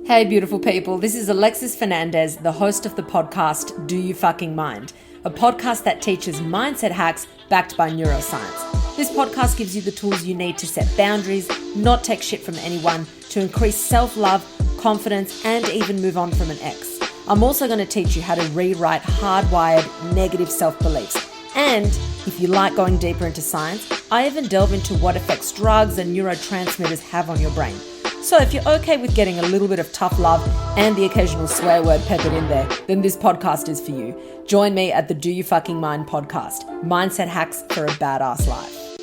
Hey, beautiful people. This is Alexis Fernandez, the host of the podcast, Do You Fucking Mind? A podcast that teaches mindset hacks backed by neuroscience. This podcast gives you the tools you need to set boundaries, not take shit from anyone, to increase self-love, confidence, and even move on from an ex. I'm also going to teach you how to rewrite hardwired negative self-beliefs. And if you like going deeper into science, I even delve into what effects drugs and neurotransmitters have on your brain. So if you're okay with getting a little bit of tough love and the occasional swear word peppered in there, then this podcast is for you. Join me at the Do You Fucking Mind podcast, mindset hacks for a badass life.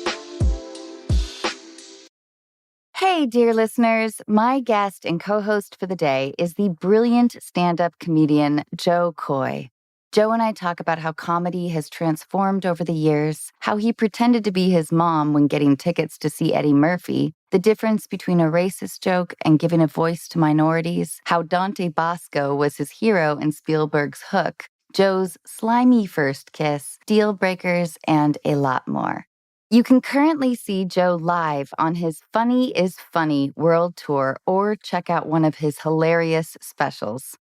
Hey, dear listeners. My guest and co-host for the day is the brilliant stand-up comedian Jo Koy. Jo and I talk about how comedy has transformed over the years, how he pretended to be his mom when getting tickets to see Eddie Murphy, the difference between a racist joke and giving a voice to minorities, how Dante Bosco was his hero in Spielberg's Hook, Jo's slimy first kiss, Dealbreakers, and a lot more. You can currently see Jo live on his Funny is Funny world tour or check out one of his hilarious specials.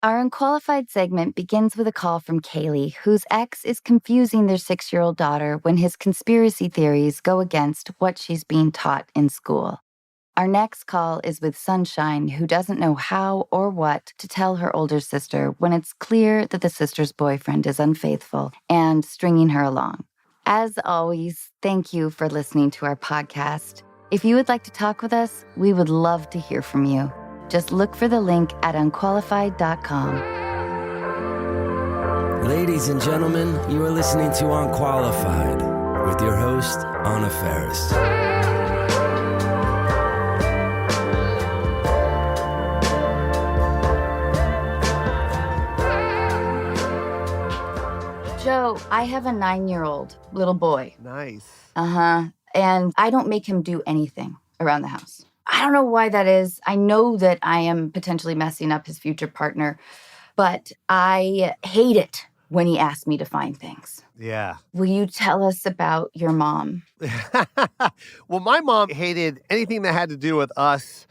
Our Unqualified segment begins with a call from Kaylee, whose ex is confusing their 6-year-old daughter when his conspiracy theories go against what she's being taught in school. Our next call is with Sunshine, who doesn't know how or what to tell her older sister when it's clear that the sister's boyfriend is unfaithful and stringing her along. As always, thank you for listening to our podcast. If you would like to talk with us, we would love to hear from you. Just look for the link at unqualified.com. Ladies and gentlemen, you are listening to Unqualified with your host, Faris. Jo, I have a 9-year-old little boy. Nice. And I don't make him do anything around the house. I don't know why that is. I know that I am potentially messing up his future partner, but I hate it when he asks me to find things. Yeah. Will you tell us about your mom? Well, my mom hated anything that had to do with us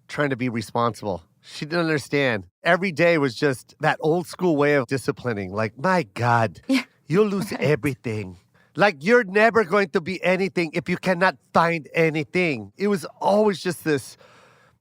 trying to be responsible. She didn't understand. Every day was just that old school way of disciplining. Like, my God, you'll lose everything. Like, you're never going to be anything if you cannot find anything. It was always just this,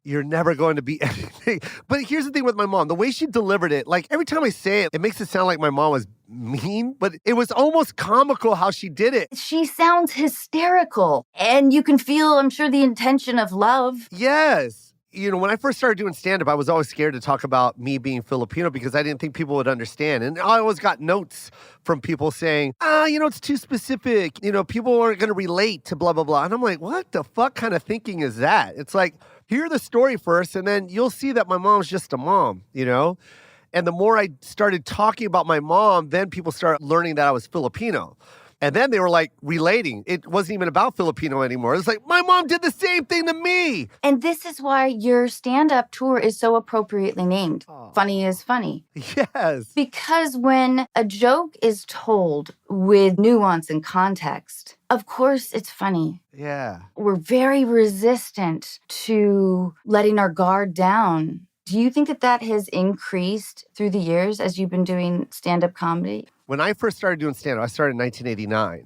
you're never going to be anything. But here's the thing with my mom. The way she delivered it, like, every time I say it, it makes it sound like my mom was mean, but it was almost comical how she did it. She sounds hysterical. And you can feel, I'm sure, the intention of love. Yes. You know, when I first started doing stand-up, I was always scared to talk about me being Filipino because I didn't think people would understand. And I always got notes from people saying, it's too specific. People aren't going to relate to blah, blah, blah. And I'm like, what the fuck kind of thinking is that? It's like, hear the story first, and then you'll see that my mom's just a mom, And the more I started talking about my mom, then people started learning that I was Filipino. And then they were like relating. It wasn't even about Filipino anymore. It was like, my mom did the same thing to me. And this is why your stand-up tour is so appropriately named. Funny is Funny. Yes. Because when a joke is told with nuance and context, of course it's funny. Yeah. We're very resistant to letting our guard down. Do you think that has increased through the years as you've been doing stand-up comedy? When I first started doing stand-up, I started in 1989.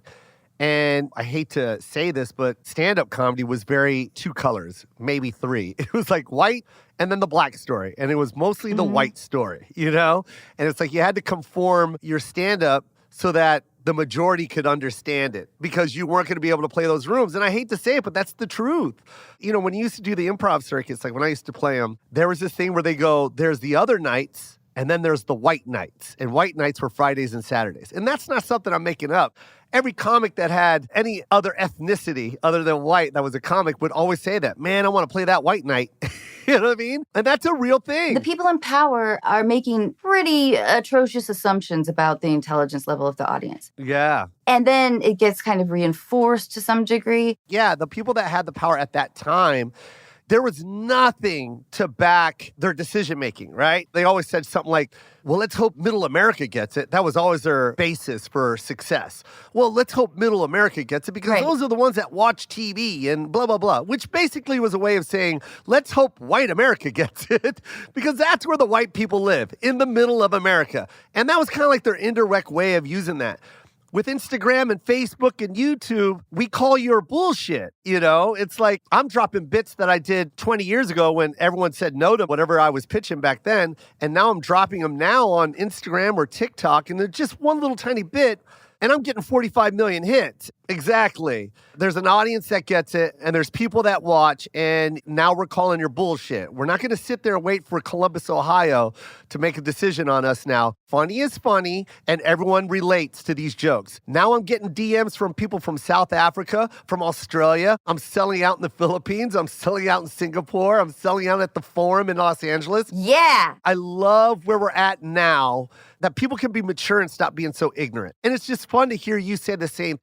And I hate to say this, but stand-up comedy was very 2 colors, maybe 3. It was like white and then the black story. And it was mostly the white story, And it's like you had to conform your stand-up so that the majority could understand it because you weren't going to be able to play those rooms. And I hate to say it, but that's the truth. When you used to do the improv circuits, like when I used to play them, there was this thing where they go, there's the other nights, and then there's the white nights. And white nights were Fridays and Saturdays. And that's not something I'm making up. Every comic that had any other ethnicity other than white that was a comic would always say that. Man, I want to play that white night. You know what I mean? And that's a real thing. The people in power are making pretty atrocious assumptions about the intelligence level of the audience. Yeah. And then it gets kind of reinforced to some degree. Yeah, the people that had the power at that time, there was nothing to back their decision making, right? They always said something like, well, let's hope middle America gets it. That was always their basis for success. Well, let's hope middle America gets it because those are the ones that watch TV and blah, blah, blah, which basically was a way of saying, let's hope white America gets it because that's where the white people live, in the middle of America. And that was kind of like their indirect way of using that. With Instagram and Facebook and YouTube, we call your bullshit, you know? It's like I'm dropping bits that I did 20 years ago when everyone said no to whatever I was pitching back then. And now I'm dropping them now on Instagram or TikTok, and they're just one little tiny bit. And I'm getting 45 million hits. Exactly. There's an audience that gets it, and there's people that watch, and now we're calling your bullshit. We're not going to sit there and wait for Columbus, Ohio to make a decision on us now. Funny is funny, and everyone relates to these jokes. Now I'm getting DMs from people from South Africa, from Australia. I'm selling out in the Philippines. I'm selling out in Singapore. I'm selling out at the Forum in Los Angeles. Yeah. I love where we're at now, that people can be mature and stop being so ignorant. And it's just fun to hear you say the same.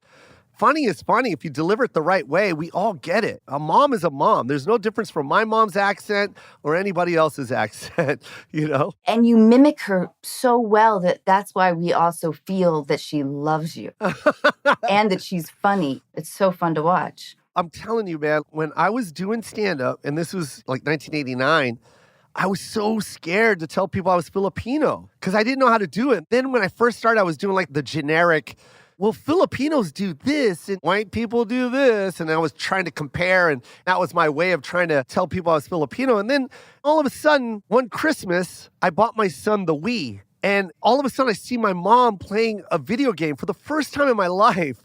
Funny is funny. If you deliver it the right way, we all get it. A mom is a mom. There's no difference from my mom's accent or anybody else's accent, you know? And you mimic her so well that's why we also feel that she loves you and that she's funny. It's so fun to watch. I'm telling you, man, when I was doing stand-up, and this was like 1989, I was so scared to tell people I was Filipino because I didn't know how to do it. Then when I first started, I was doing like the generic, well, Filipinos do this and white people do this. And I was trying to compare, and that was my way of trying to tell people I was Filipino. And then all of a sudden, one Christmas, I bought my son the Wii. And all of a sudden, I see my mom playing a video game. For the first time in my life,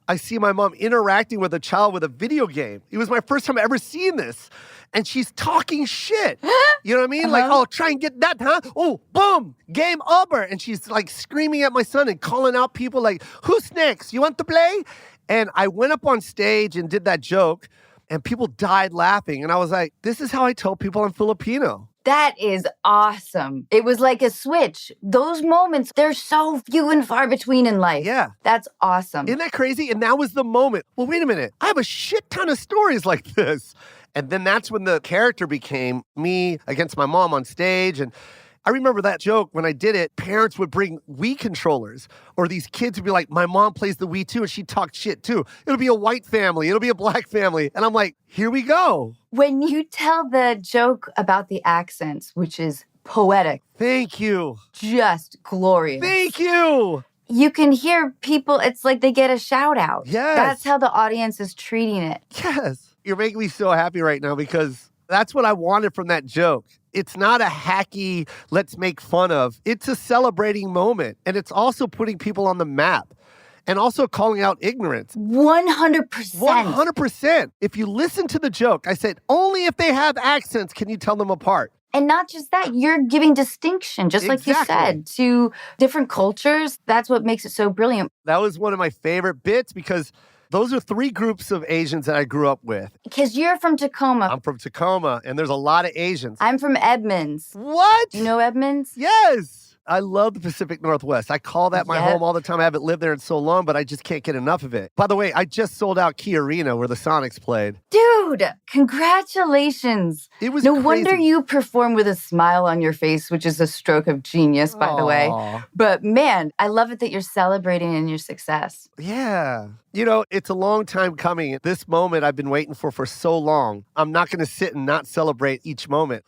I see my mom interacting with a child with a video game. It was my first time ever seeing this. And she's talking shit. You know what I mean? Like, oh, try and get that, huh? Oh, boom, game over. And she's like screaming at my son and calling out people like, who's next? You want to play? And I went up on stage and did that joke, and people died laughing. And I was like, this is how I tell people I'm Filipino. That is awesome. It was like a switch. Those moments, they're so few and far between in life. Yeah. That's awesome. Isn't that crazy? And that was the moment. Well, wait a minute. I have a shit ton of stories like this. And then that's when the character became me against my mom on stage. And I remember that joke when I did it, parents would bring Wii controllers, or these kids would be like, my mom plays the Wii too, and she talked shit too. It'll be a white family. It'll be a black family. And I'm like, here we go. When you tell the joke about the accents, which is poetic. Thank you. Just glorious. Thank you. You can hear people, it's like they get a shout out. Yes. That's how the audience is treating it. Yes. You're making me so happy right now because that's what I wanted from that joke. It's not a hacky, let's make fun of. It's a celebrating moment. And it's also putting people on the map and also calling out ignorance. 100%. 100%. If you listen to the joke, I said, only if they have accents can you tell them apart. And not just that, you're giving distinction, just like you said, to different cultures. That's what makes it so brilliant. That was one of my favorite bits because those are three groups of Asians that I grew up with. Because you're from Tacoma. I'm from Tacoma, and there's a lot of Asians. I'm from Edmonds. What? Do you know Edmonds? Yes. I love the Pacific Northwest. I call that my home all the time. I haven't lived there in so long, but I just can't get enough of it. By the way, I just sold out Key Arena where the Sonics played. Dude, congratulations. It was No crazy. wonder you perform with a smile on your face, which is a stroke of genius, by the way. But man, I love it that you're celebrating in your success. Yeah. You know, it's a long time coming. This moment I've been waiting for so long. I'm not going to sit and not celebrate each moment.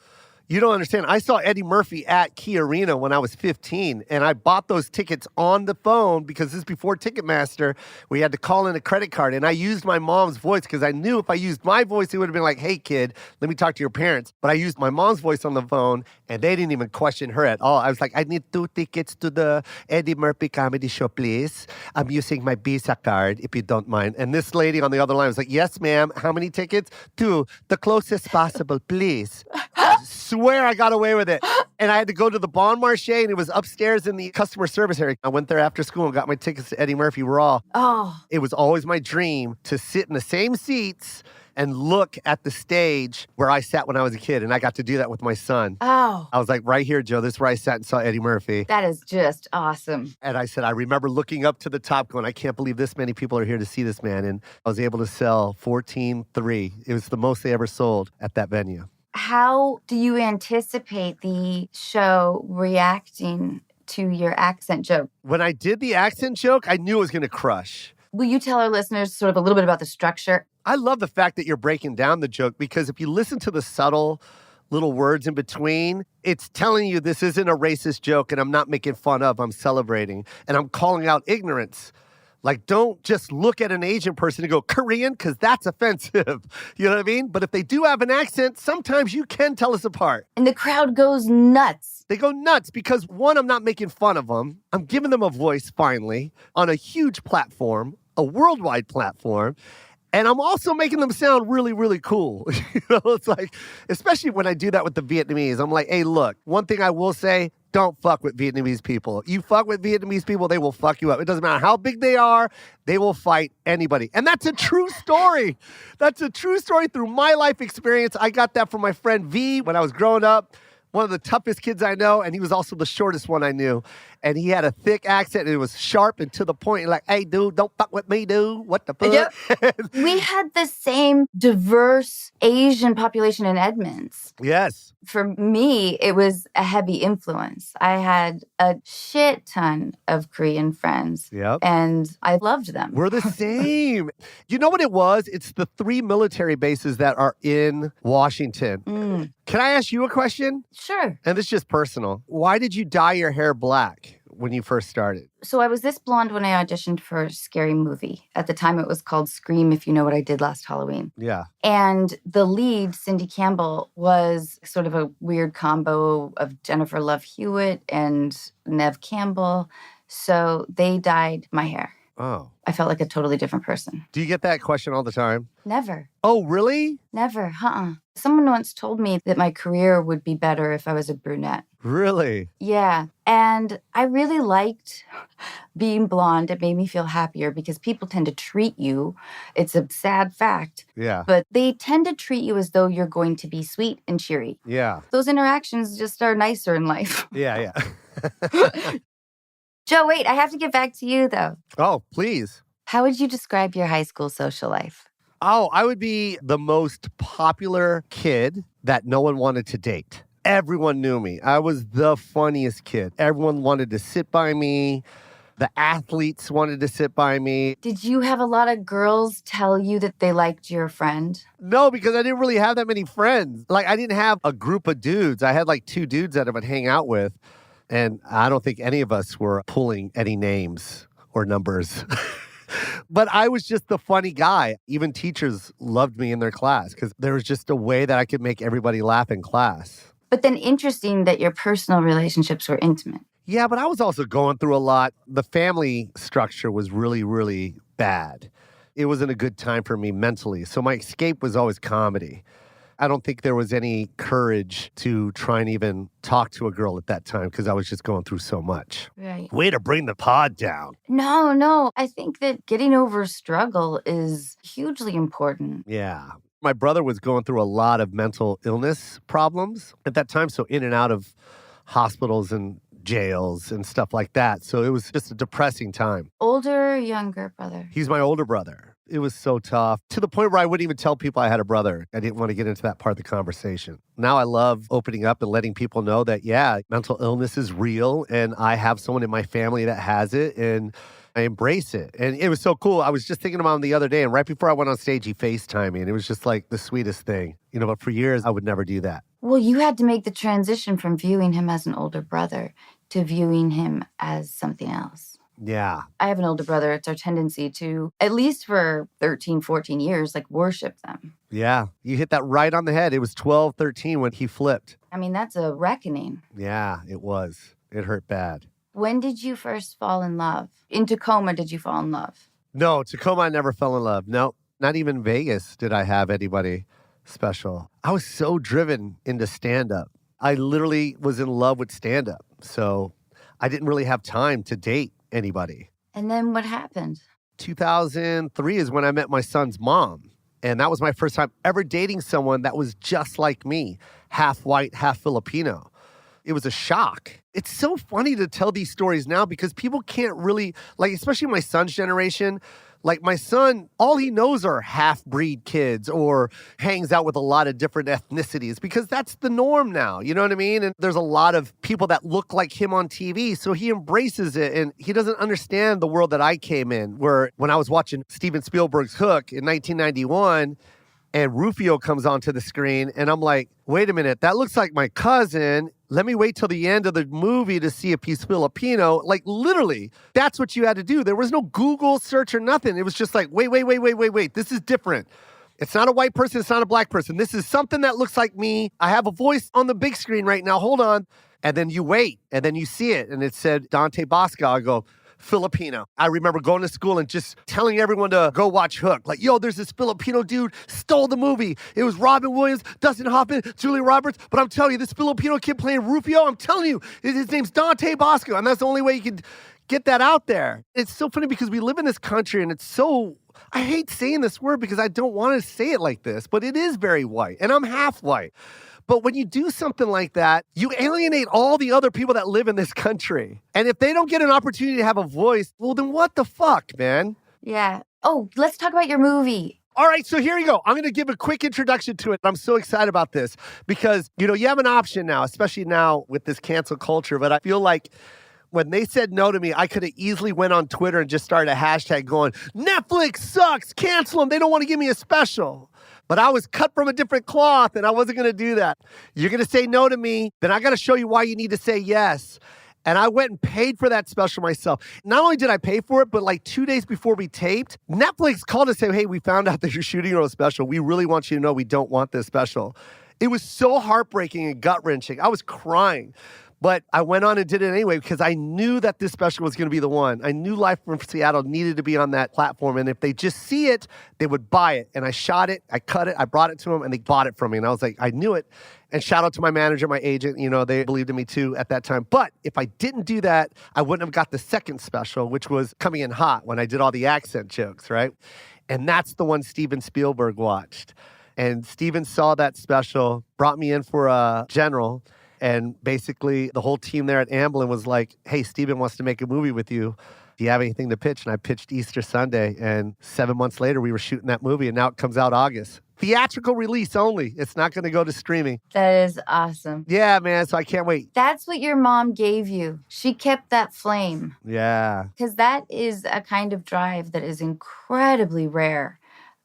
You don't understand. I saw Eddie Murphy at Key Arena when I was 15, and I bought those tickets on the phone because this is before Ticketmaster. We had to call in a credit card, and I used my mom's voice because I knew if I used my voice, it would have been like, hey, kid, let me talk to your parents. But I used my mom's voice on the phone, and they didn't even question her at all. I was like, I need 2 tickets to the Eddie Murphy comedy show, please. I'm using my Visa card, if you don't mind. And this lady on the other line was like, yes, ma'am. How many tickets? 2. The closest possible, please. Swear I got away with it. And I had to go to the Bon Marché, and it was upstairs in the customer service area. I went there after school and got my tickets to Eddie Murphy Raw. Oh. It was always my dream to sit in the same seats and look at the stage where I sat when I was a kid. And I got to do that with my son. Oh, I was like, right here, Joe, this is where I sat and saw Eddie Murphy. that is just awesome. And I said, I remember looking up to the top going, I can't believe this many people are here to see this man. And I was able to sell 14.3. It was the most they ever sold at that venue. How do you anticipate the show reacting to your accent joke? When I did the accent joke, I knew it was going to crush. Will you tell our listeners sort of a little bit about the structure? I love the fact that you're breaking down the joke because if you listen to the subtle little words in between, it's telling you this isn't a racist joke and I'm not making fun of, I'm celebrating. And I'm calling out ignorance. Like, don't just look at an Asian person and go, Korean, because that's offensive. You know what I mean? But if they do have an accent, sometimes you can tell us apart. And the crowd goes nuts. They go nuts because, one, I'm not making fun of them. I'm giving them a voice, finally, on a huge platform, a worldwide platform. And I'm also making them sound really, really cool. You know, it's like, especially when I do that with the Vietnamese, I'm like, hey, look, one thing I will say, don't fuck with Vietnamese people. You fuck with Vietnamese people, they will fuck you up. It doesn't matter how big they are, they will fight anybody. And that's a true story. That's a true story through my life experience. I got that from my friend V when I was growing up. One of the toughest kids I know, and he was also the shortest one I knew. And he had a thick accent, and it was sharp and to the point. Like, hey, dude, don't fuck with me, dude. What the fuck? Yep. We had the same diverse Asian population in Edmonds. Yes. For me, it was a heavy influence. I had a shit ton of Korean friends. Yep. And I loved them. We're the same. You know what it was? It's the 3 military bases that are in Washington. Can I ask you a question? Sure. And this is just personal. Why did you dye your hair black when you first started? So I was this blonde when I auditioned for a Scary Movie. At the time, it was called Scream, If You Know What I Did Last Halloween. Yeah. And the lead, Cindy Campbell, was sort of a weird combo of Jennifer Love Hewitt and Neve Campbell. So they dyed my hair. Oh. I felt like a totally different person. Do you get that question all the time? Never. Oh, really? Never. Someone once told me that my career would be better if I was a brunette. Really? Yeah. And I really liked being blonde. It made me feel happier because people tend to treat you. It's a sad fact. Yeah. But they tend to treat you as though you're going to be sweet and cheery. Yeah. Those interactions just are nicer in life. Yeah. Joe, wait, I have to get back to you, though. Oh, please. How would you describe your high school social life? Oh, I would be the most popular kid that no one wanted to date. Everyone knew me. I was the funniest kid. Everyone wanted to sit by me. The athletes wanted to sit by me. Did you have a lot of girls tell you that they liked your friend? No, because I didn't really have that many friends. Like, I didn't have a group of dudes. I had like 2 dudes that I would hang out with. And I don't think any of us were pulling any names or numbers. But I was just the funny guy. Even teachers loved me in their class because there was just a way that I could make everybody laugh in class. But then interesting that your personal relationships were intimate. Yeah, but I was also going through a lot. The family structure was really, really bad. It wasn't a good time for me mentally. So my escape was always comedy. I don't think there was any courage to try and even talk to a girl at that time because I was just going through so much. Right. Way to bring the pod down. No. I think that getting over struggle is hugely important. Yeah. My brother was going through a lot of mental illness problems at that time. So in and out of hospitals and jails and stuff like that. So it was just a depressing time. Older or younger brother? He's my older brother. It was so tough to the point where I wouldn't even tell people I had a brother. I didn't want to get into that part of the conversation. Now I love opening up and letting people know that, yeah, mental illness is real and I have someone in my family that has it and I embrace it. And it was so cool. I was just thinking about him the other day and right before I went on stage, he FaceTimed me and it was just like the sweetest thing. You know, but for years, I would never do that. Well, you had to make the transition from viewing him as an older brother to viewing him as something else. Yeah. I have an older brother. It's our tendency to, at least for 13, 14 years, like worship them. Yeah. You hit that right on the head. It was 12, 13 when he flipped. I mean, that's a reckoning. Yeah, it was. It hurt bad. When did you first fall in love? In Tacoma, did you fall in love? No, Tacoma, I never fell in love. No, not even Vegas did I have anybody special. I was so driven into stand-up. I literally was in love with stand-up. So I didn't really have time to date anybody. And then what happened? 2003 is when I met my son's mom. And that was my first time ever dating someone that was just like me, half white, half Filipino. It was a shock. It's so funny to tell these stories now because people can't really, like, especially my son's generation, like my son, all he knows are half-breed kids or hangs out with a lot of different ethnicities because that's the norm now. You know what I mean? And there's a lot of people that look like him on TV. So he embraces it and he doesn't understand the world that I came in, where when I was watching Steven Spielberg's Hook in 1991 and Rufio comes onto the screen and I'm like, wait a minute, that looks like my cousin. Let me wait till the end of the movie to see if he's Filipino. Like, literally, that's what you had to do. There was no Google search or nothing. It was just like, wait. This is different. It's not a white person. It's not a black person. This is something that looks like me. I have a voice on the big screen right now. Hold on. And then you wait. And then you see it. And it said Dante Bosco. I go, Filipino. I remember going to school and just telling everyone to go watch Hook. Like, yo, there's this Filipino dude stole the movie. It was Robin Williams, Dustin Hoffman, Julia Roberts. But I'm telling you, this Filipino kid playing Rufio, I'm telling you, his name's Dante Bosco. And that's the only way you could get that out there. It's so funny because we live in this country and it's so, I hate saying this word because I don't want to say it like this, but it is very white. And I'm half white. But when you do something like that, you alienate all the other people that live in this country. And if they don't get an opportunity to have a voice, well, then what the fuck, man? Yeah. Oh, let's talk about your movie. All right, so here you go. I'm going to give a quick introduction to it. I'm so excited about this because, you have an option now, especially now with this cancel culture. But I feel like when they said no to me, I could have easily went on Twitter and just started a hashtag going, Netflix sucks, cancel them. They don't want to give me a special. But I was cut from a different cloth and I wasn't going to do that. You're going to say no to me, then I got to show you why you need to say yes. And I went and paid for that special myself. Not only did I pay for it, but like 2 days before we taped, Netflix called and said, hey, we found out that you're shooting your own special. We really want you to know we don't want this special. It was so heartbreaking and gut-wrenching. I was crying. But I went on and did it anyway because I knew that this special was going to be the one. I knew Life from Seattle needed to be on that platform. And if they just see it, they would buy it. And I shot it, I cut it, I brought it to them, and they bought it from me. And I was like, I knew it. And shout out to my manager, my agent. They believed in me too at that time. But if I didn't do that, I wouldn't have got the second special, which was Coming in Hot when I did all the accent jokes, right? And that's the one Steven Spielberg watched. And Steven saw that special, brought me in for a general. And basically, the whole team there at Amblin was like, hey, Steven wants to make a movie with you. Do you have anything to pitch? And I pitched Easter Sunday. And 7 months later, we were shooting that movie. And now it comes out August. Theatrical release only. It's not going to go to streaming. That is awesome. Yeah, man. So I can't wait. That's what your mom gave you. She kept that flame. Yeah. Because that is a kind of drive that is incredibly rare.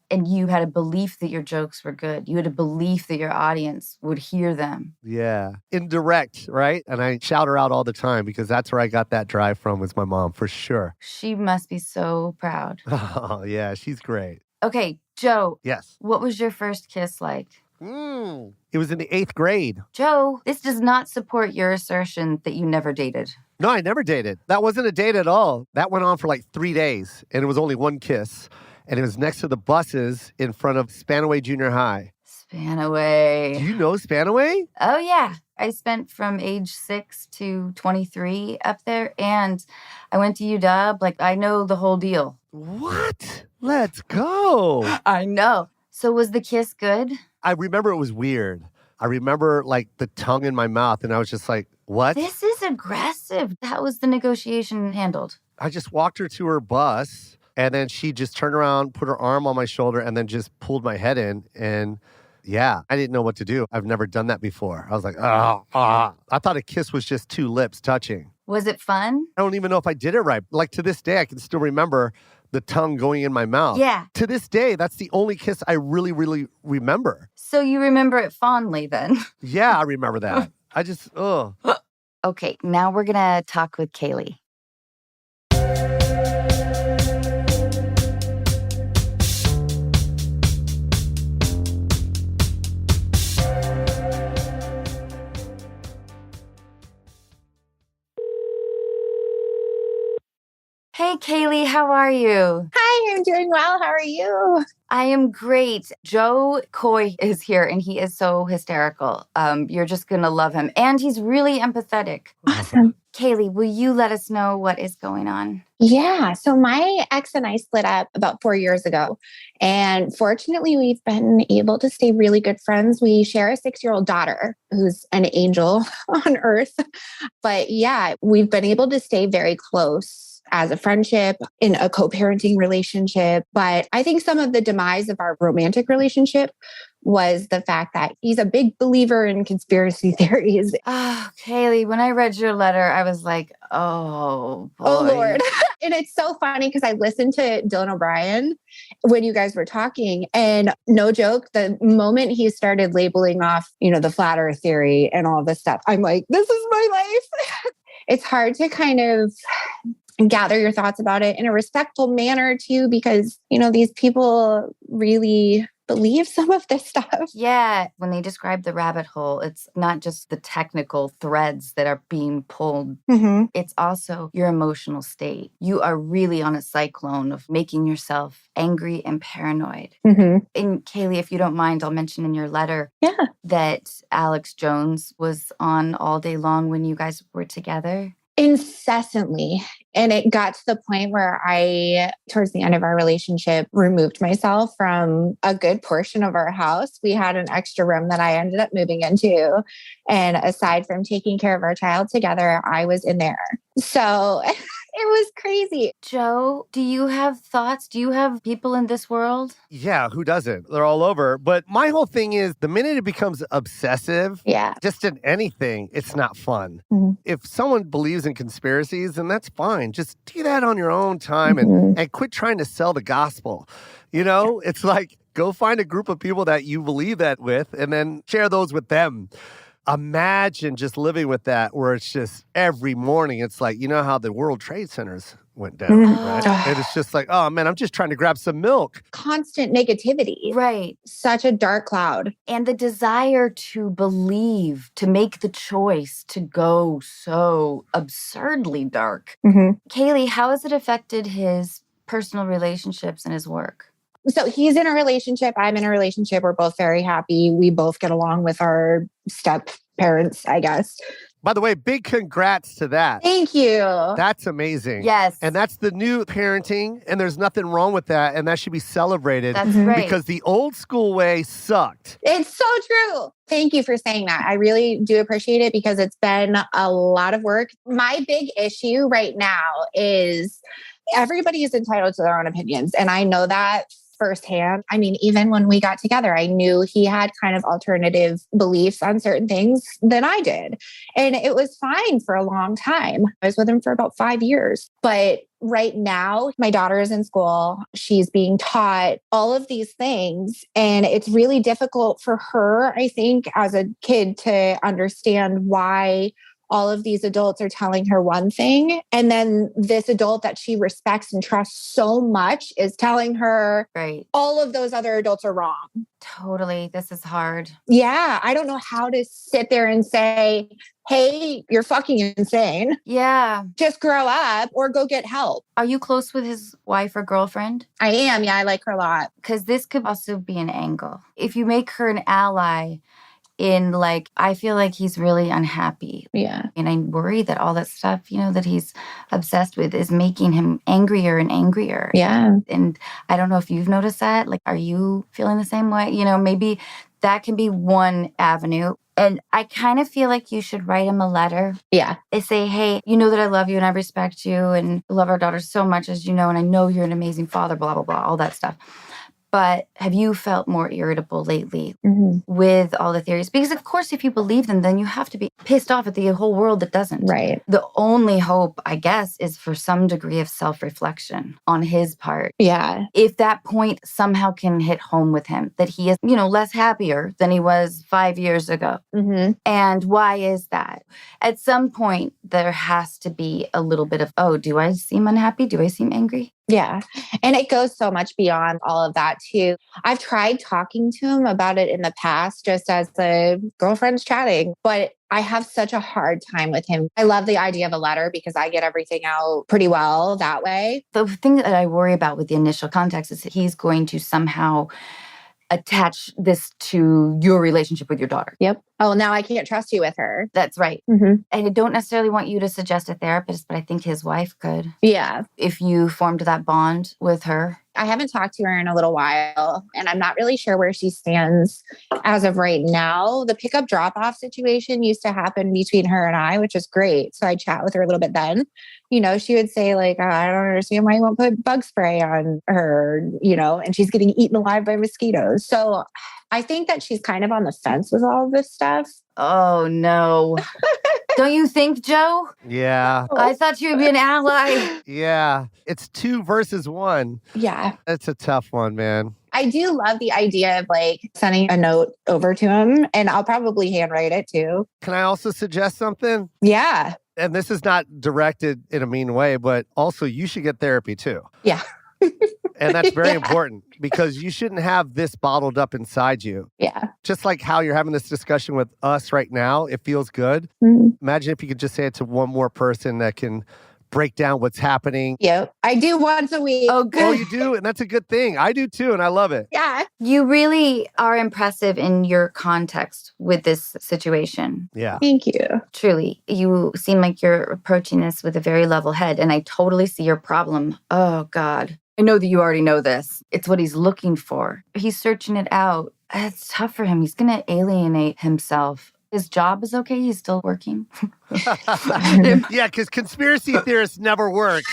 And you had a belief that your jokes were good. You had a belief that your audience would hear them. Yeah. Indirect, right? And I shout her out all the time because that's where I got that drive from, was my mom, for sure. She must be so proud. Oh, yeah. She's great. Okay, Jo. Yes. What was your first kiss like? It was in the 8th grade. Jo, this does not support your assertion that you never dated. No, I never dated. That wasn't a date at all. That went on for like 3 days, and it was only one kiss. And it was next to the buses in front of Spanaway Junior High. Spanaway. Do you know Spanaway? Oh, yeah. I spent from age 6 to 23 up there, and I went to UW. Like, I know the whole deal. What? Let's go. I know. So was the kiss good? I remember it was weird. I remember, like, the tongue in my mouth, and I was just like, what? This is aggressive. How was the negotiation handled? I just walked her to her bus. And then she just turned around, put her arm on my shoulder, and then just pulled my head in. And yeah, I didn't know what to do. I've never done that before. I was like, I thought a kiss was just two lips touching. Was it fun? I don't even know if I did it right. Like, to this day, I can still remember the tongue going in my mouth. Yeah. To this day, that's the only kiss I really, really remember. So you remember it fondly then? Yeah, I remember that. I just, Okay, now we're going to talk with Kaylee. Hey, Kaylee, how are you? Hi, I'm doing well. How are you? I am great. Jo Koy is here, and he is so hysterical. You're just going to love him. And he's really empathetic. Awesome. Kaylee, will you let us know what is going on? Yeah. So my ex and I split up about 4 years ago. And fortunately, we've been able to stay really good friends. We share a 6-year-old daughter who's an angel on earth. But yeah, we've been able to stay very close as a friendship, in a co-parenting relationship. But I think some of the demise of our romantic relationship was the fact that he's a big believer in conspiracy theories. Oh, Kaylee, when I read your letter, I was like, oh, boy. Oh, Lord. And it's so funny because I listened to Dylan O'Brien when you guys were talking, and no joke, the moment he started labeling off, the flat earth theory and all this stuff, I'm like, this is my life. It's hard to kind of gather your thoughts about it in a respectful manner too, because, these people really believe some of this stuff. Yeah. When they describe the rabbit hole, it's not just the technical threads that are being pulled. Mm-hmm. It's also your emotional state. You are really on a cyclone of making yourself angry and paranoid. Mm-hmm. And Kaylee, if you don't mind, I'll mention in your letter that Alex Jones was on all day long when you guys were together. Incessantly. And it got to the point where I, towards the end of our relationship, removed myself from a good portion of our house. We had an extra room that I ended up moving into. And aside from taking care of our child together, I was in there. So it was crazy. Jo, do you have thoughts? Do you have people in this world? Yeah, who doesn't? They're all over. But my whole thing is the minute it becomes obsessive, just in anything, it's not fun. Mm-hmm. If someone believes in conspiracies, then that's fine. Just do that on your own time and quit trying to sell the gospel. It's like, go find a group of people that you believe that with and then share those with them. Imagine just living with that where it's just every morning, it's like, how the World Trade Centers went down, right? And it's just like, oh man, I'm just trying to grab some milk. Constant negativity. Right. Such a dark cloud. And the desire to believe, to make the choice to go so absurdly dark. Mm-hmm. Kaylee, how has it affected his personal relationships and his work? So he's in a relationship. I'm in a relationship. We're both very happy. We both get along with our step parents, I guess. By the way, big congrats to that. Thank you. That's amazing. Yes. And that's the new parenting, and there's nothing wrong with that, and that should be celebrated. That's right. Because the old school way sucked. It's so true. Thank you for saying that. I really do appreciate it because it's been a lot of work. My big issue right now is everybody is entitled to their own opinions, and I know that firsthand. I mean, even when we got together, I knew he had kind of alternative beliefs on certain things than I did. And it was fine for a long time. I was with him for about 5 years. But right now, my daughter is in school. She's being taught all of these things. And it's really difficult for her, I think, as a kid to understand why all of these adults are telling her one thing. And then this adult that she respects and trusts so much is telling her all of those other adults are wrong. Totally. This is hard. Yeah. I don't know how to sit there and say, hey, you're fucking insane. Yeah. Just grow up or go get help. Are you close with his wife or girlfriend? I am. Yeah. I like her a lot. Because this could also be an angle. If you make her an ally, I feel like he's really unhappy. Yeah. And I worry that all that stuff, that he's obsessed with is making him angrier and angrier. Yeah. And I don't know if you've noticed that. Are you feeling the same way? Maybe that can be one avenue. And I kind of feel like you should write him a letter. Yeah. They say, hey, you know that I love you and I respect you and love our daughter so much, as you know, and I know you're an amazing father, blah, blah, blah, all that stuff. But have you felt more irritable lately with all the theories? Because, of course, if you believe them, then you have to be pissed off at the whole world that doesn't. Right. The only hope, I guess, is for some degree of self-reflection on his part. Yeah. If that point somehow can hit home with him, that he is, less happier than he was 5 years ago. Mm-hmm. And why is that? At some point, there has to be a little bit of, oh, do I seem unhappy? Do I seem angry? Yeah. And it goes so much beyond all of that too. I've tried talking to him about it in the past, just as the girlfriends chatting, but I have such a hard time with him. I love the idea of a letter because I get everything out pretty well that way. The thing that I worry about with the initial context is that he's going to somehow attach this to your relationship with your daughter. Yep. Oh, now I can't trust you with her. That's right. Mm-hmm. And I don't necessarily want you to suggest a therapist, but I think his wife could. Yeah. If you formed that bond with her. I haven't talked to her in a little while, and I'm not really sure where she stands as of right now. The pickup drop-off situation used to happen between her and I, which was great. So I chat with her a little bit then. You know, she would say like, I don't understand why you won't put bug spray on her, you know, and she's getting eaten alive by mosquitoes. So I think that she's kind of on the fence with all of this stuff. Oh, no. Don't you think, Jo? Yeah. I thought you would be an ally. Yeah. It's 2 versus 1. Yeah. That's a tough one, man. I do love the idea of like sending a note over to him, and I'll probably handwrite it too. Can I also suggest something? Yeah. And this is not directed in a mean way, but also you should get therapy too. Yeah. And that's very important because you shouldn't have this bottled up inside you. Yeah. Just like how you're having this discussion with us right now, it feels good. Mm-hmm. Imagine if you could just say it to one more person that can break down what's happening. Yep. I do once a week. Oh, good. Oh, you do? And that's a good thing. I do too. And I love it. Yeah. You really are impressive in your context with this situation. Yeah. Thank you. Truly. You seem like you're approaching this with a very level head, and I totally see your problem. Oh, God. I know that you already know this. It's what he's looking for. He's searching it out. It's tough for him. He's going to alienate himself. His job is okay. He's still working. Yeah, because conspiracy theorists never work.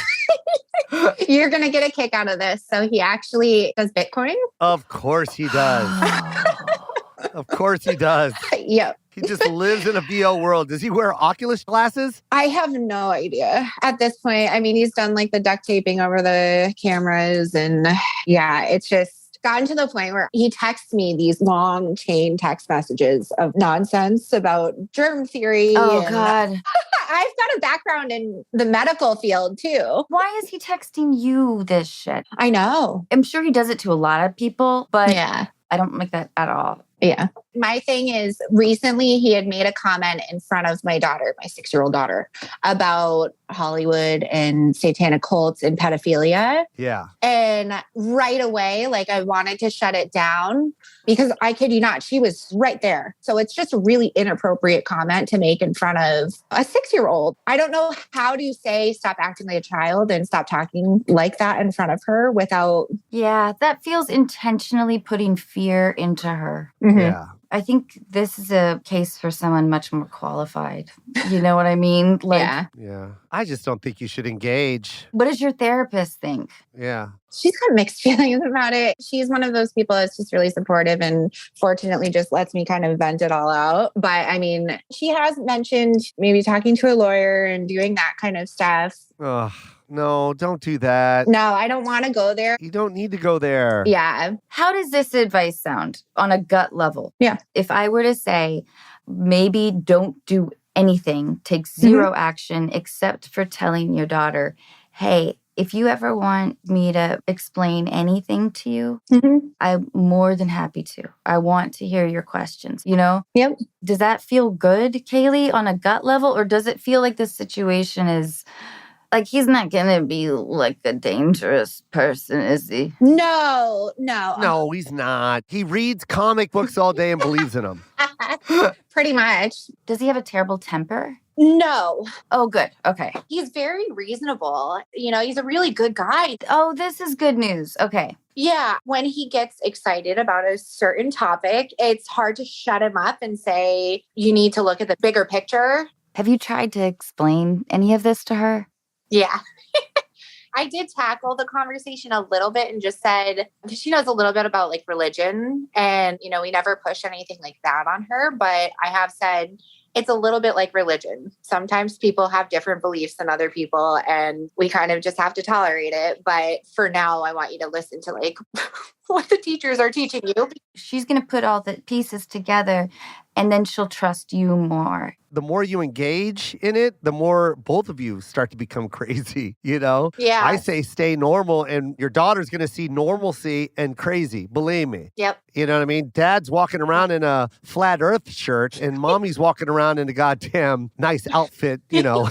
You're going to get a kick out of this. So he actually does Bitcoin? Of course he does. Of course he does. Yep. He just lives in a VO world. Does he wear Oculus glasses? I have no idea at this point. I mean, he's done like the duct taping over the cameras, and yeah, it's just gotten to the point where he texts me these long chain text messages of nonsense about germ theory. Oh, God. I've got a background in the medical field too. Why is he texting you this shit? I know. I'm sure he does it to a lot of people, but Yeah. I don't like that at all. Yeah. My thing is, recently he had made a comment in front of my daughter, my 6-year-old daughter, about Hollywood and satanic cults and pedophilia. Yeah. And right away, like I wanted to shut it down because I kid you not, she was right there. So it's just a really inappropriate comment to make in front of a 6-year-old. I don't know how to say stop acting like a child and stop talking like that in front of her without. Yeah, that feels intentionally putting fear into her. Mm-hmm. Yeah. I think this is a case for someone much more qualified. You know what I mean? Like, Yeah. Yeah. I just don't think you should engage. what does your therapist think? Yeah. She's got mixed feelings about it. She's one of those people that's just really supportive and fortunately just lets me kind of vent it all out. But I mean, she has mentioned maybe talking to a lawyer and doing that kind of stuff. Oh, no, don't do that. No, I don't want to go there. You don't need to go there. Yeah. How does this advice sound on a gut level? Yeah. If I were to say, maybe don't do anything, take zero action except for telling your daughter, hey, if you ever want me to explain anything to you, Mm-hmm. I'm more than happy to. I want to hear your questions, you know? Yep. Does that feel good, Kaylee, on a gut level? Or does it feel like this situation is, like, he's not going to be like a dangerous person, is he? No. No, he's not. He reads comic books all day and believes in them. Pretty much. Does he have a terrible temper? No. Oh, good. Okay. He's very reasonable. You know, he's a really good guy. Oh, this is good news. Okay. Yeah. When he gets excited about a certain topic, it's hard to shut him up and say, you need to look at the bigger picture. Have you tried to explain any of this to her? Yeah. I did tackle the conversation a little bit and just said, because she knows a little bit about like religion and, you know, we never push anything like that on her, but I have said it's a little bit like religion. Sometimes people have different beliefs than other people and we kind of just have to tolerate it. But for now, I want you to listen to like what the teachers are teaching you. She's going to put all the pieces together and then she'll trust you more. The more you engage in it, the more both of you start to become crazy, you know? Yeah. I say stay normal, and your daughter's going to see normalcy and crazy, believe me. Yep. You know what I mean? Dad's walking around in a flat earth shirt, and mommy's walking around in a goddamn nice outfit, you know,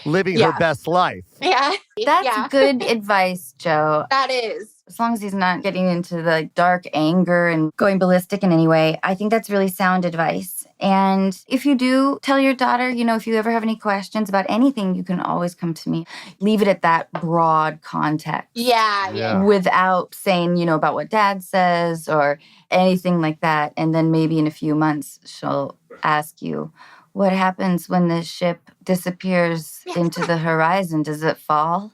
living her best life. Yeah. That's good advice, Jo. That is. As long as he's not getting into the dark anger and going ballistic in any way, I think that's really sound advice. And if you do tell your daughter, you know, if you ever have any questions about anything, you can always come to me. Leave it at that broad context. Yeah. Without saying, you know, about what dad says or anything like that. And then maybe in a few months, she'll ask you, what happens when the ship disappears into the horizon? Does it fall?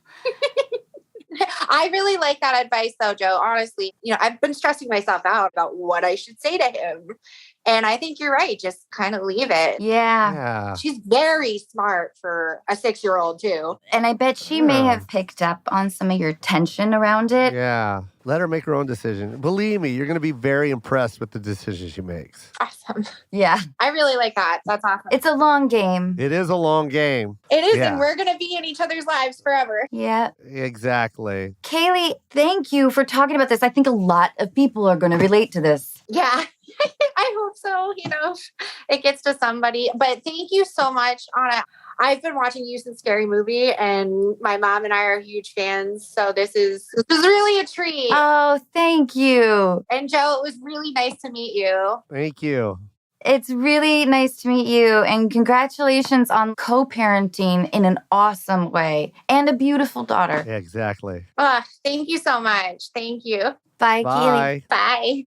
I really like that advice though, Jo. Honestly, you know, I've been stressing myself out about what I should say to him. And I think you're right. Just kind of leave it. Yeah. She's very smart for a 6-year-old too. And I bet she may have picked up on some of your tension around it. Yeah. Let her make her own decision. Believe me, you're going to be very impressed with the decisions she makes. Awesome. Yeah. I really like that. That's awesome. It's a long game. It is a long game. It is, and we're going to be in each other's lives forever. Yeah. Exactly. Kaylee, thank you for talking about this. I think a lot of people are going to relate to this. Yeah. I hope so. You know, it gets to somebody. But thank you so much, Anna. I've been watching you since Scary Movie, and my mom and I are huge fans. So this is really a treat. Oh, thank you. And Jo, it was really nice to meet you. Thank you. It's really nice to meet you, and congratulations on co-parenting in an awesome way and a beautiful daughter. Yeah, exactly. Thank you so much. Thank you. Bye, Bye. Kaylee. Bye.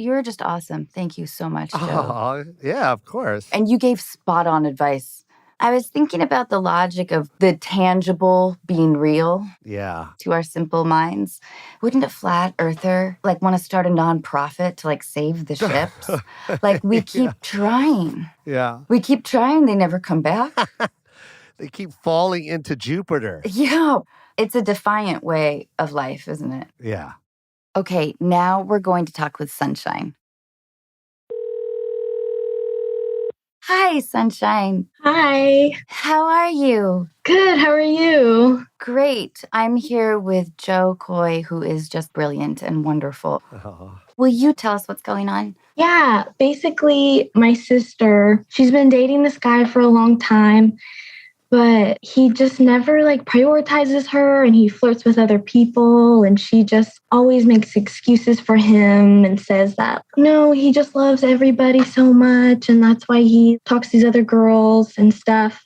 You're just awesome. Thank you so much, Jo. Oh, yeah, of course. And you gave spot-on advice. I was thinking about the logic of the tangible being real to our simple minds. Wouldn't a flat earther want to start a nonprofit to save the ships? We keep trying. Yeah. We keep trying. They never come back. They keep falling into Jupiter. Yeah. It's a defiant way of life, isn't it? Yeah. Okay, now we're going to talk with Sunshine. Hi, Sunshine. Hi. How are you? Good. How are you? Great. I'm here with Jo Koy, who is just brilliant and wonderful. Oh. Will you tell us what's going on? Yeah. Basically, my sister, she's been dating this guy for a long time, but he just never prioritizes her, and he flirts with other people, and she just always makes excuses for him and says that, no, he just loves everybody so much, and that's why he talks to these other girls and stuff.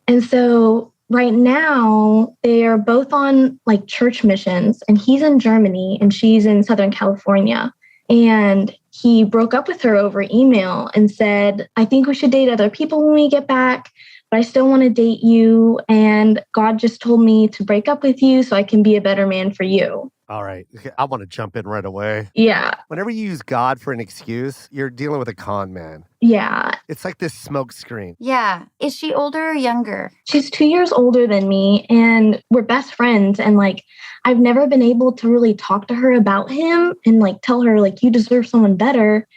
And so right now they are both on church missions, and he's in Germany and she's in Southern California. And he broke up with her over email and said, I think we should date other people when we get back, but I still want to date you. And God just told me to break up with you so I can be a better man for you. All right. I want to jump in right away. Yeah. Whenever you use God for an excuse, you're dealing with a con man. Yeah. It's like this smoke screen. Yeah. Is she older or younger? She's 2 years older than me, and we're best friends. And I've never been able to really talk to her about him and tell her you deserve someone better,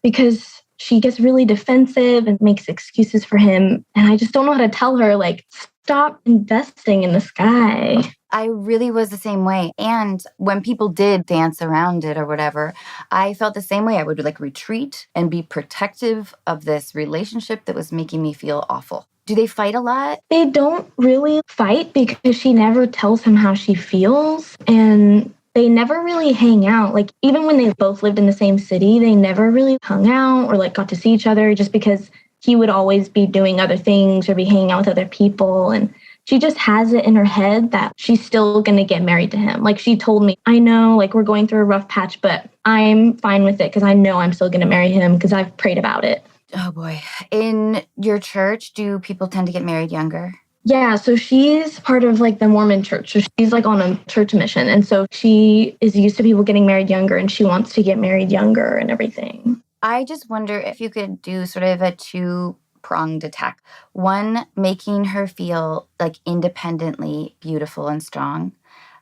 because she gets really defensive and makes excuses for him. And I just don't know how to tell her, stop investing in this guy. I really was the same way. And when people did dance around it or whatever, I felt the same way. I would retreat and be protective of this relationship that was making me feel awful. Do they fight a lot? They don't really fight because she never tells him how she feels. And they never really hang out. Even when they both lived in the same city, they never really hung out or got to see each other, just because he would always be doing other things or be hanging out with other people. And she just has it in her head that she's still going to get married to him. She told me, I know, we're going through a rough patch, but I'm fine with it because I know I'm still going to marry him because I've prayed about it. Oh, boy. In your church, do people tend to get married younger? Yeah, so she's part of the Mormon church. So she's on a church mission. And so she is used to people getting married younger, and she wants to get married younger and everything. I just wonder if you could do sort of a 2 two-pronged attack. One, making her feel like independently beautiful and strong.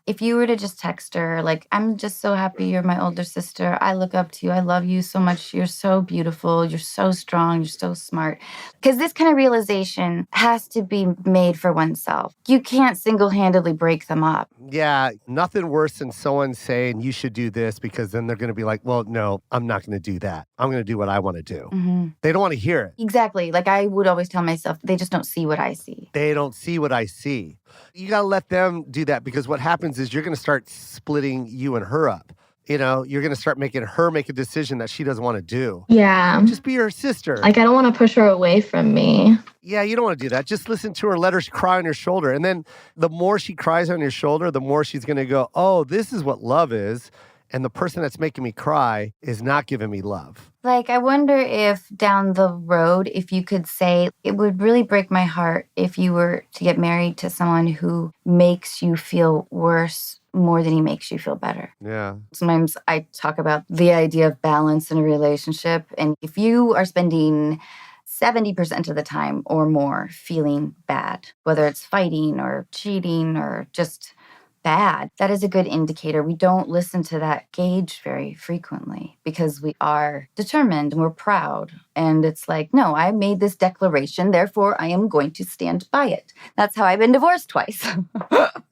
If you were to just text her, like, I'm just so happy you're my older sister. I look up to you. I love you so much. You're so beautiful. You're so strong. You're so smart. Because this kind of realization has to be made for oneself. You can't single-handedly break them up. Yeah, nothing worse than someone saying you should do this because then they're going to be like, well, no, I'm not going to do that. I'm going to do what I want to do. Mm-hmm. They don't want to hear it. Exactly. Like I would always tell myself, they just don't see what I see. They don't see what I see. You got to let them do that because what happens is you're going to start splitting you and her up. You know, you're going to start making her make a decision that she doesn't want to do. Yeah. Just be her sister. Like, I don't want to push her away from me. Yeah, you don't want to do that. Just listen to her, let her cry on your shoulder. And then the more she cries on your shoulder, the more she's going to go, oh, this is what love is. And the person that's making me cry is not giving me love. Like, I wonder if down the road, if you could say, it would really break my heart if you were to get married to someone who makes you feel worse more than he makes you feel better. Yeah. Sometimes I talk about the idea of balance in a relationship. And if you are spending 70% of the time or more feeling bad, whether it's fighting or cheating or just bad, that is a good indicator. We don't listen to that gauge very frequently because we are determined and we're proud. And it's like, no, I made this declaration, therefore I am going to stand by it. That's how I've been divorced twice.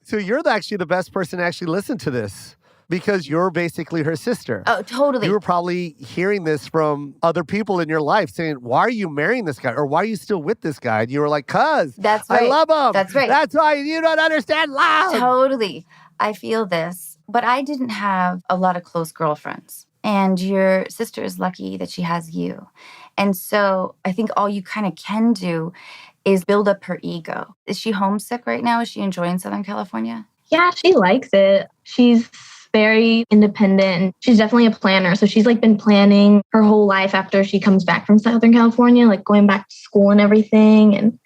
So you're actually the best person to actually listen to this because you're basically her sister. Oh, totally. You were probably hearing this from other people in your life saying, why are you marrying this guy? Or why are you still with this guy? And you were like, cuz, that's right. I love him. That's right. That's why you don't understand love. Totally. I feel this. But I didn't have a lot of close girlfriends. And your sister is lucky that she has you. And so I think all you kind of can do is build up her ego. Is she homesick right now? Is she enjoying Southern California? Yeah, she likes it. She's very independent. She's definitely a planner. So she's like been planning her whole life after she comes back from Southern California, like going back to school and everything. And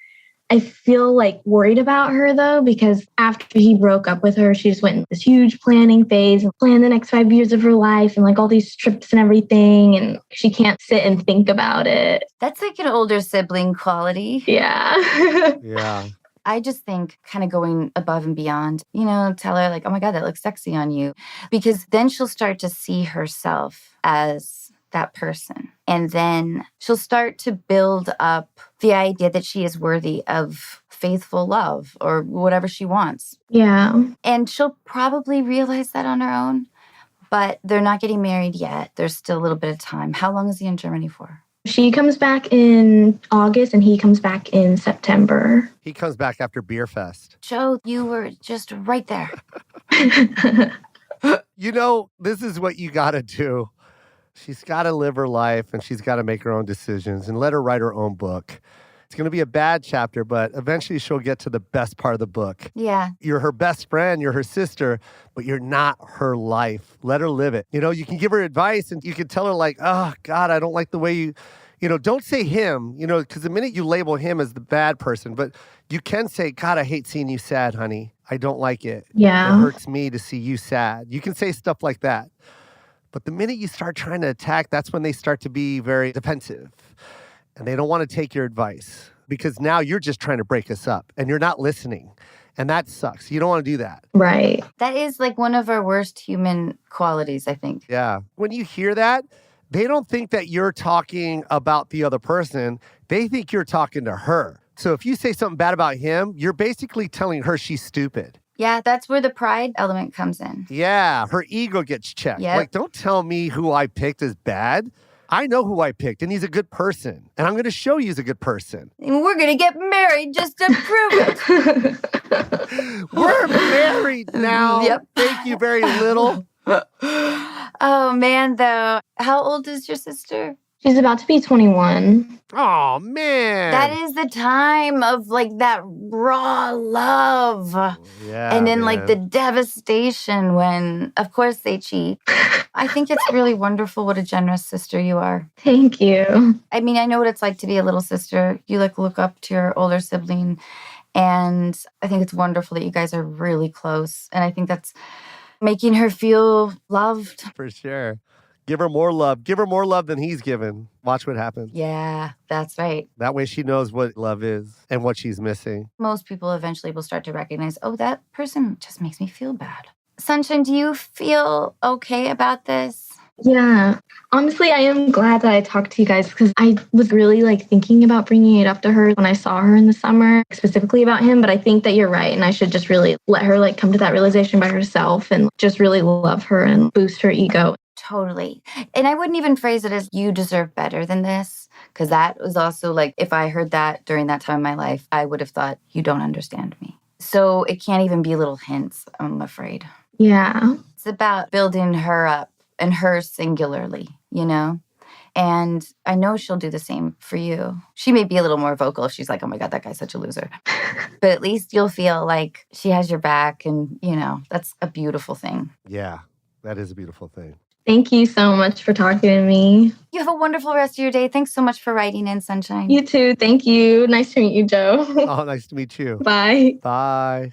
I feel like worried about her though, because after he broke up with her, she just went in this huge planning phase and planned the next 5 years of her life and like all these trips and everything. And she can't sit and think about it. That's like an older sibling quality. Yeah. Yeah. I just think kind of going above and beyond, you know, tell her like, oh my God, that looks sexy on you. Because then she'll start to see herself as that person. And then she'll start to build up the idea that she is worthy of faithful love or whatever she wants. Yeah. And she'll probably realize that on her own, but they're not getting married yet. There's still a little bit of time. How long is he in Germany for? She comes back in August and he comes back in September. He comes back after Beer Fest. Jo, you were just right there. You know, this is what you got to do. She's got to live her life and she's got to make her own decisions and let her write her own book. It's going to be a bad chapter, but eventually she'll get to the best part of the book. Yeah. You're her best friend, you're her sister, but you're not her life. Let her live it. You know, you can give her advice and you can tell her like, oh, God, I don't like the way you know, don't say him, you know, because the minute you label him as the bad person, but you can say, God, I hate seeing you sad, honey. I don't like it. Yeah. It hurts me to see you sad. You can say stuff like that. But the minute you start trying to attack, that's when they start to be very defensive. And they don't want to take your advice because now you're just trying to break us up and you're not listening. And that sucks. You don't want to do that. Right. That is like one of our worst human qualities, I think. Yeah. When you hear that, they don't think that you're talking about the other person. They think you're talking to her. So if you say something bad about him, you're basically telling her she's stupid. Yeah, that's where the pride element comes in. Yeah, her ego gets checked. Yep. Like, don't tell me who I picked is bad. I know who I picked, and he's a good person. And I'm going to show you he's a good person. And we're going to get married just to prove it. We're married now. Yep. Thank you very little. Oh, man, though. How old is your sister? She's about to be 21. Oh, man. That is the time of like that raw love. Yeah, and then man. like the devastation when, of course, they cheat. I think it's really wonderful what a generous sister you are. Thank you. I mean, I know what it's like to be a little sister. You like look up to your older sibling. And I think it's wonderful that you guys are really close. And I think that's making her feel loved. For sure. Give her more love. Give her more love than he's given. Watch what happens. Yeah, that's right. That way she knows what love is and what she's missing. Most people eventually will start to recognize, oh, that person just makes me feel bad. Sunshine, do you feel okay about this? Yeah. Honestly, I am glad that I talked to you guys because I was really thinking about bringing it up to her when I saw her in the summer, specifically about him. But I think that you're right. And I should just really let her come to that realization by herself and just really love her and boost her ego. Totally. And I wouldn't even phrase it as you deserve better than this, because that was also if I heard that during that time in my life, I would have thought you don't understand me. So it can't even be little hints, I'm afraid. Yeah. It's about building her up and her singularly, And I know she'll do the same for you. She may be a little more vocal if she's like, oh my God, that guy's such a loser. But at least you'll feel like she has your back and, that's a beautiful thing. Yeah, that is a beautiful thing. Thank you so much for talking to me. You have a wonderful rest of your day. Thanks so much for writing in, Sunshine. You too. Thank you. Nice to meet you, Jo. Oh, nice to meet you. Bye. Bye.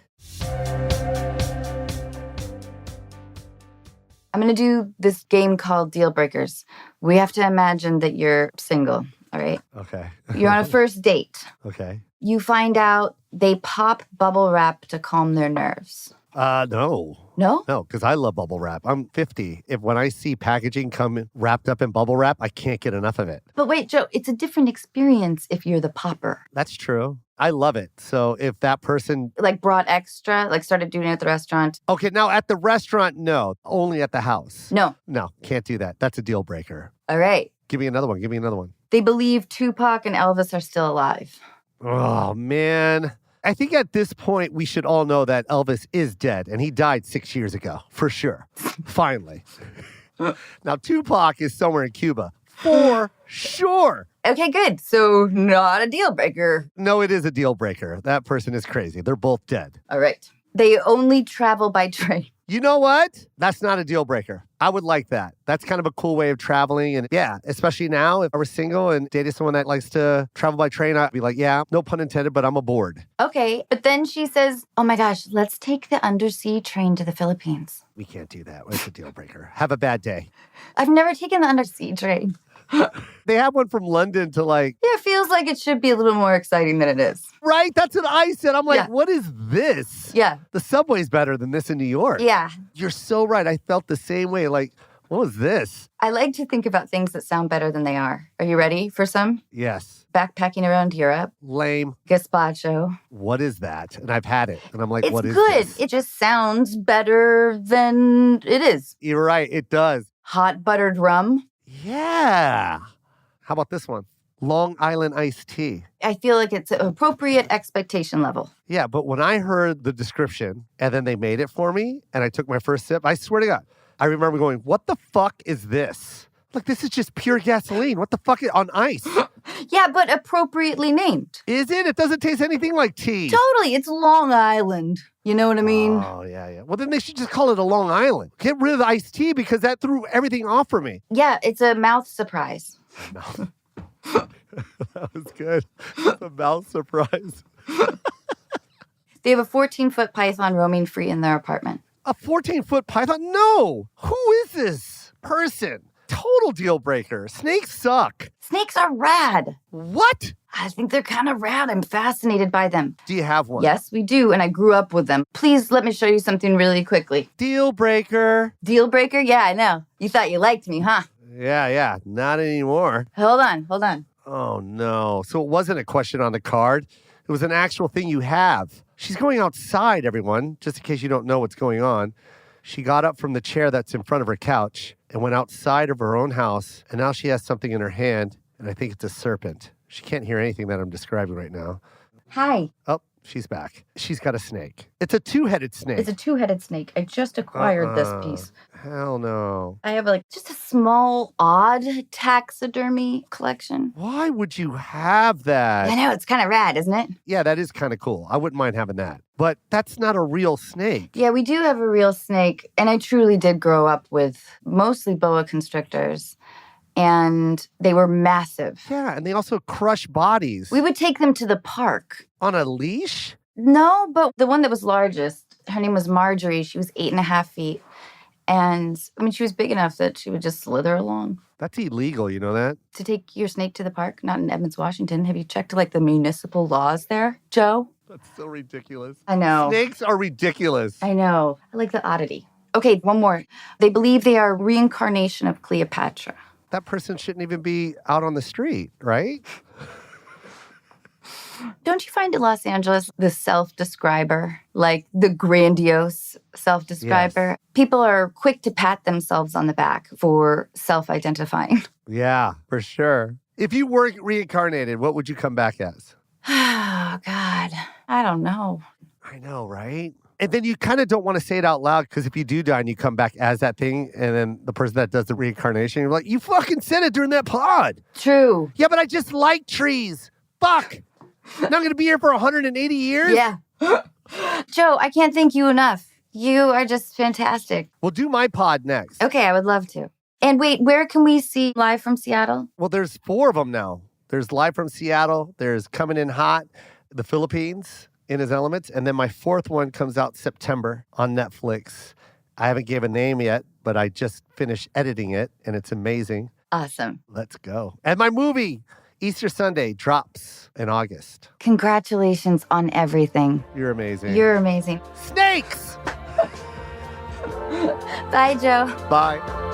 I'm going to do this game called Dealbreakers. We have to imagine that you're single, all right? Okay. You're on a first date. Okay. You find out they pop bubble wrap to calm their nerves. No. No? No, because I love bubble wrap. I'm 50. When I see packaging come wrapped up in bubble wrap, I can't get enough of it. But wait, Jo, it's a different experience if you're the popper. That's true. I love it. So if that person... brought extra, started doing it at the restaurant. Okay, now at the restaurant, no. Only at the house. No. No, can't do that. That's a deal breaker. All right. Give me another one. They believe Tupac and Elvis are still alive. Oh, man. I think at this point, we should all know that Elvis is dead, and he died 6 years ago, for sure. Finally. Now, Tupac is somewhere in Cuba, for sure. Okay, good. So not a deal breaker. No, it is a deal breaker. That person is crazy. They're both dead. All right. They only travel by train. You know what? That's not a deal breaker. I would like that. That's kind of a cool way of traveling. And yeah, especially now, if I were single and dated someone that likes to travel by train, I'd be like, yeah, no pun intended, but I'm aboard. Okay. But then she says, oh my gosh, let's take the undersea train to the Philippines. We can't do that. It's a deal breaker. Have a bad day. I've never taken the undersea train. They have one from London to Yeah, it feels like it should be a little more exciting than it is. Right? That's what I said. I'm like, Yeah. What is this? Yeah. The subway's better than this in New York. Yeah. You're so right. I felt the same way. What was this? I like to think about things that sound better than they are. Are you ready for some? Yes. Backpacking around Europe. Lame. Gazpacho. What is that? And I've had it. And I'm like, It's what is good. this? It just sounds better than it is. You're right. It does. Hot buttered rum. Yeah. How about this one? Long Island iced tea. I feel like it's an appropriate expectation level. Yeah, but when I heard the description and then they made it for me and I took my first sip, I swear to God, I remember going, what the fuck is this? This is just pure gasoline. What the fuck is on ice? Yeah, but appropriately named. Is it? It doesn't taste anything like tea. Totally. It's Long Island. You know what I mean? Oh, yeah. Well, then they should just call it a Long Island. Get rid of the iced tea because that threw everything off for me. Yeah, it's a mouth surprise. No. That was good. A mouth surprise. They have a 14-foot python roaming free in their apartment. A 14-foot python? No. Who is this person? Total deal breaker. Snakes suck. Snakes are rad. What? I think they're kind of rad. I'm fascinated by them. Do you have one? Yes, we do, and I grew up with them. Please let me show you something really quickly. Deal breaker. Deal breaker? Yeah, I know. You thought you liked me, huh? Yeah. Not anymore. Hold on. Oh, no. So it wasn't a question on the card. It was an actual thing you have. She's going outside, everyone, just in case you don't know what's going on. She got up from the chair that's in front of her couch and went outside of her own house, and now she has something in her hand, and I think it's a serpent. She can't hear anything that I'm describing right now. Hi. Oh, she's back. She's got a snake. It's a two-headed snake. It's a two-headed snake. I just acquired this piece. Hell no. I have just a small, odd taxidermy collection. Why would you have that? I know, it's kind of rad, isn't it? Yeah, that is kind of cool. I wouldn't mind having that. But that's not a real snake. Yeah, we do have a real snake, and I truly did grow up with mostly boa constrictors, and they were massive. Yeah, and they also crush bodies. We would take them to the park. On a leash? No, but the one that was largest, her name was Marjorie. She was 8.5 feet. And I mean, she was big enough that she would just slither along. That's illegal, you know that? To take your snake to the park, not in Edmonds, Washington. Have you checked like the municipal laws there, Joe? That's so ridiculous. I know. Snakes are ridiculous. I know. I like the oddity. Okay, one more. They believe they are reincarnation of Cleopatra. That person shouldn't even be out on the street, right? Don't you find in Los Angeles the self-describer, like the grandiose self-describer? Yes. People are quick to pat themselves on the back for self-identifying. Yeah, for sure. If you were reincarnated, what would you come back as? Oh, God. I don't know. I know, right? And then you kind of don't want to say it out loud because if you do die and you come back as that thing and then the person that does the reincarnation, you're like, you fucking said it during that pod. True. Yeah, but I just like trees. Fuck. Now I'm going to be here for 180 years? Yeah. Joe, I can't thank you enough. You are just fantastic. We'll do my pod next. Okay, I would love to. And wait, where can we see Live from Seattle? Well, there's 4 of them now. There's Live from Seattle. There's Coming in Hot, the Philippines in his elements. And then my 4th one comes out September on Netflix. I haven't gave a name yet, but I just finished editing it and it's amazing. Awesome. Let's go. And my movie, Easter Sunday, drops in August. Congratulations on everything. You're amazing. You're amazing. Snakes! Bye, Joe. Bye.